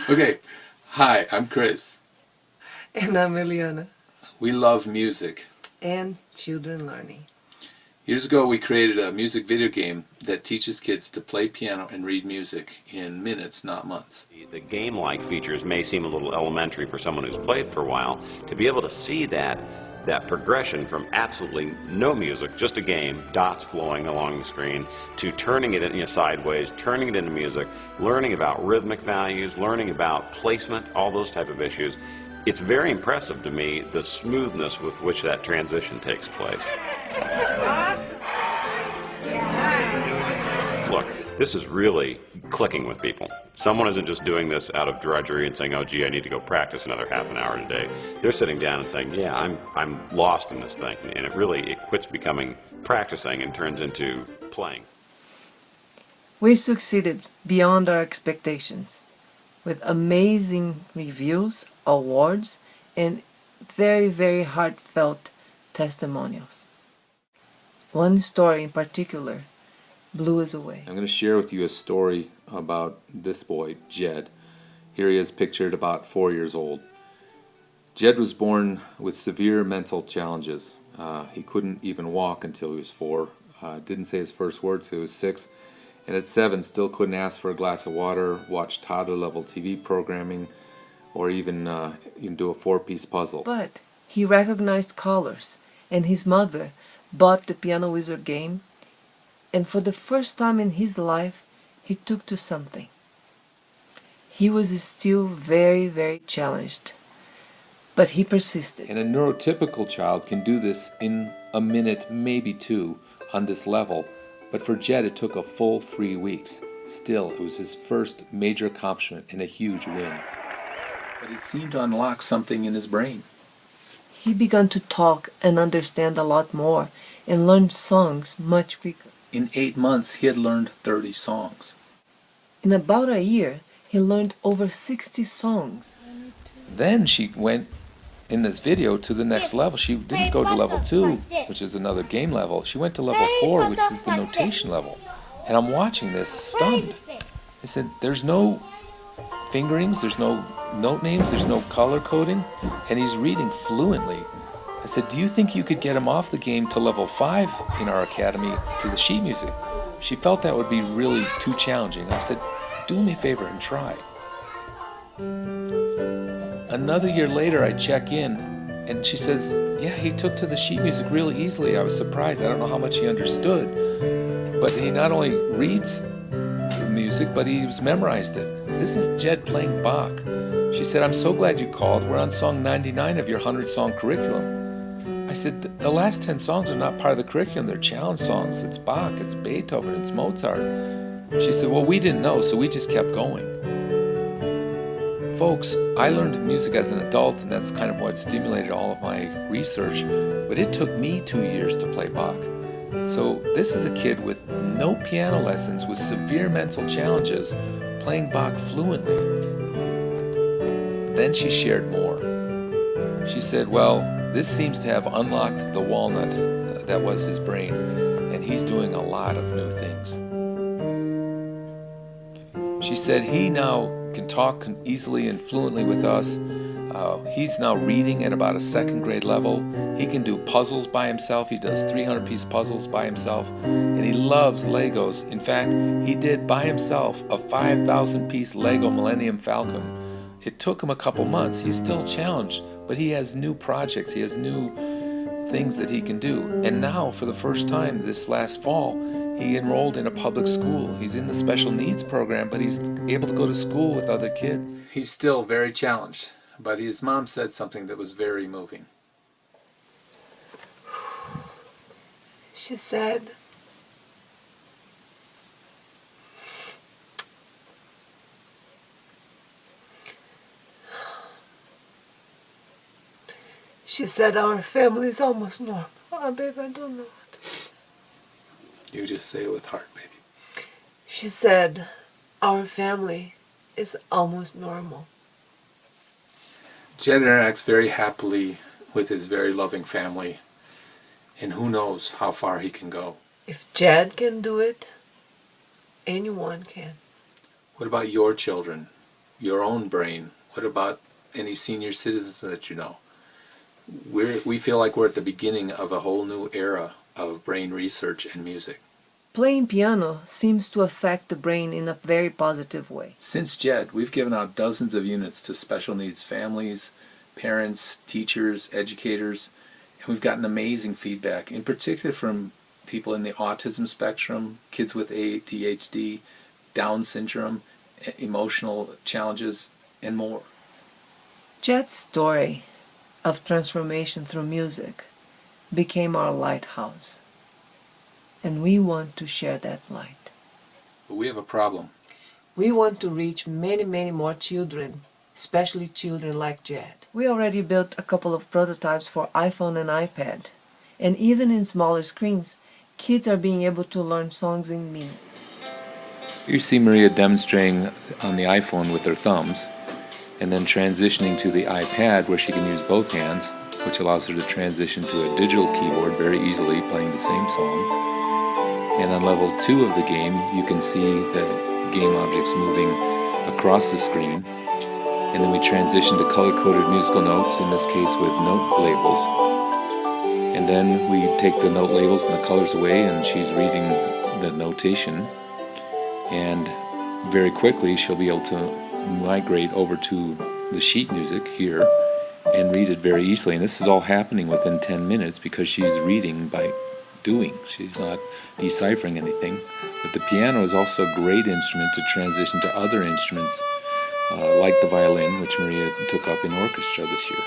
Okay, hi, I'm Chris. And I'm Eliana. We love music. And children learning. Years ago we created a music video game that teaches kids to play piano and read music in minutes, not months. The game-like features may seem a little elementary for someone who's played for a while. To be able to see that progression from absolutely no music, just a game, dots flowing along the screen, to turning it in, sideways, turning it into music, learning about rhythmic values, learning about placement, all those type of issues. It's very impressive to me, the smoothness with which that transition takes place. Look, this is really clicking with people. Someone isn't just doing this out of drudgery and saying, oh gee, I need to go practice another half an hour today. They're sitting down and saying, yeah, I'm lost in this thing. And it quits becoming practicing and turns into playing. We succeeded beyond our expectations with amazing reviews, awards, and very, very heartfelt testimonials. One story in particular blew us away. I'm going to share with you a story about this boy, Jed. Here he is pictured about 4 years old. Jed was born with severe mental challenges. He couldn't even walk until he was 4. Didn't say his first word till he was 6. And at 7, still couldn't ask for a glass of water, watch toddler-level TV programming, or even do a 4-piece puzzle. But he recognized colors, and his mother bought the Piano Wizard game, and for the first time in his life, he took to something. He was still very, very challenged, but he persisted. And a neurotypical child can do this in a minute, maybe 2, on this level. But for Jed, it took a full 3 weeks. Still, it was his first major accomplishment and a huge win. But it seemed to unlock something in his brain. He began to talk and understand a lot more and learned songs much quicker. In 8 months, he had learned 30 songs. In about a year, he learned over 60 songs. Then she went in this video to the next level. She didn't go to level 2, which is another game level. She went to level 4, which is the notation level. And I'm watching this stunned. I said, there's no fingerings, there's no note names, there's no color coding, and he's reading fluently. I said, do you think you could get him off the game to level 5 in our academy to the sheet music? She felt that would be really too challenging. I said, do me a favor and try. Another year later, I check in, and she says, yeah, he took to the sheet music really easily. I was surprised. I don't know how much he understood. But he not only reads the music, but he's memorized it. This is Jed playing Bach. She said, I'm so glad you called. We're on song 99 of your 100-song curriculum. I said, the last 10 songs are not part of the curriculum. They're challenge songs. It's Bach, it's Beethoven, it's Mozart. She said, well, we didn't know, so we just kept going. Folks, I learned music as an adult, and that's kind of what stimulated all of my research, but it took me 2 years to play Bach. So this is a kid with no piano lessons, with severe mental challenges, playing Bach fluently. Then she shared more. She said, well, this seems to have unlocked the walnut that was his brain, and he's doing a lot of new things. She said he now can talk easily and fluently with us. He's now reading at about a 2nd grade level. He can do puzzles by himself. He does 300-piece puzzles by himself. And he loves Legos. In fact, he did by himself a 5,000-piece Lego Millennium Falcon. It took him a couple months. He's still challenged, but he has new projects. He has new things that he can do. And now, for the first time this last fall, he enrolled in a public school. He's in the special needs program, but he's able to go to school with other kids. He's still very challenged, but his mom said something that was very moving. She said, our family is almost normal. Oh, babe, I don't know what. You just say it with heart, baby. She said, our family is almost normal. Jed interacts very happily with his very loving family, and who knows how far he can go. If Jed can do it, anyone can. What about your children? your own brain? What about any senior citizens that you know? We feel like we're at the beginning of a whole new era of brain research and music. Playing piano seems to affect the brain in a very positive way. Since JET, we've given out dozens of units to special needs families, parents, teachers, educators, and we've gotten amazing feedback, in particular from people in the autism spectrum, kids with ADHD, Down syndrome, emotional challenges, and more. Jet's story of transformation through music became our lighthouse, and we want to share that light. But we have a problem. We want to reach many, many more children, especially children like Jet. We already built a couple of prototypes for iPhone and iPad, and even in smaller screens, kids are being able to learn songs in minutes. You see Maria demonstrating on the iPhone with her thumbs, and then transitioning to the iPad where she can use both hands, which allows her to transition to a digital keyboard very easily, playing the same song. And on level 2 of the game, you can see the game objects moving across the screen. And then we transition to color-coded musical notes, in this case with note labels. And then we take the note labels and the colors away, and she's reading the notation. And very quickly she'll be able to migrate over to the sheet music here and read it very easily. And this is all happening within 10 minutes because she's reading by doing. She's not deciphering anything. But the piano is also a great instrument to transition to other instruments like the violin, which Maria took up in orchestra this year.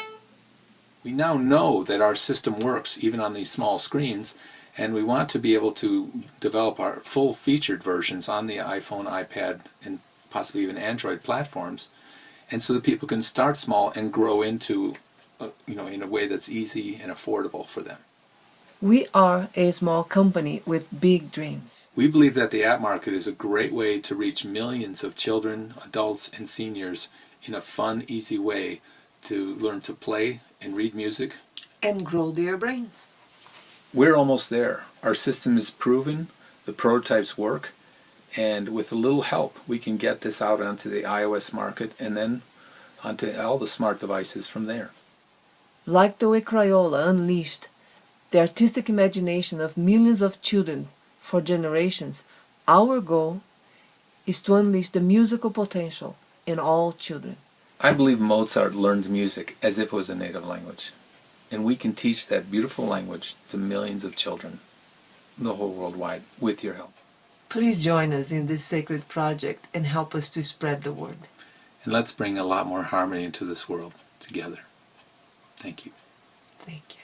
We now know that our system works even on these small screens, and we want to be able to develop our full-featured versions on the iPhone, iPad, and possibly even Android platforms, and so that people can start small and grow into, in a way that's easy and affordable for them. We are a small company with big dreams. We believe that the app market is a great way to reach millions of children, adults, and seniors in a fun, easy way to learn to play and read music. And grow their brains. We're almost there. Our system is proven, the prototypes work, and with a little help we can get this out onto the iOS market and then onto all the smart devices from there. Like the way Crayola unleashed the artistic imagination of millions of children for generations, our goal is to unleash the musical potential in all children. I believe Mozart learned music as if it was a native language, and we can teach that beautiful language to millions of children, the whole world wide, with your help. Please join us in this sacred project and help us to spread the word. And let's bring a lot more harmony into this world together. Thank you. Thank you.